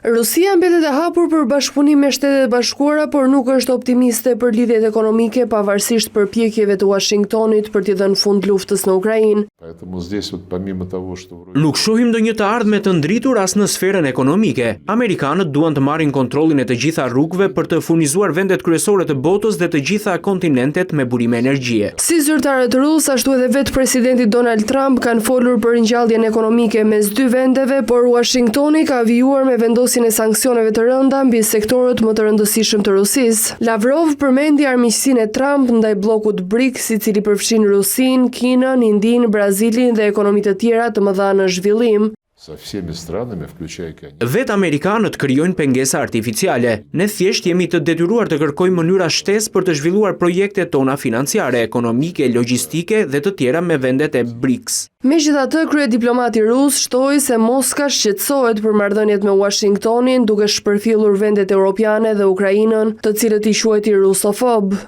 Rusia mbetet e hapur për bashkëpunim me Shtetet e Bashkuara, por nuk është optimiste për lidhjet ekonomike pavarësisht përpjekjeve të Washingtonit për t'i dhënë fund luftës në Ukrainë. Nuk shohim ndonjë të ardhme të ndritur as në sferën ekonomike. Amerikanët duan të marrin kontrollin e të gjitha rrugëve për të furnizuar vendet kryesore të botës dhe të gjitha kontinentet me burime energjie. Si zyrtarët rus, ashtu edhe vetë presidenti Donald Trump kanë folur për ngjalljen ekonomike mes dy vendeve, por Washingtoni ka vijuar me vendosjen e sanksioneve të rënda mbi sektorët më të rëndësishëm të Rusisë. Lavrov përmendi armiqësinë e Trump ndaj bllokut BRICS, i cili përfshin Rusinë, Kinën, Indinë, Brazilin dhe ekonomitë të tjera të mëdha në zhvillim. Vetë amerikanët krijojnë pengesa artificiale. Ne thjesht jemi të detyruar të kërkojmë mënyra shtesë për të zhvilluar projektet tona financiare, ekonomike, logjistike dhe të tjera me vendet e BRICS. Megjithatë, kryediplomati rus shtoi se Moska shqetësohet për marrëdhëniet me Washingtonin, duke shpërfillur vendet europiane dhe Ukrainën, të cilët i quajti rusofob.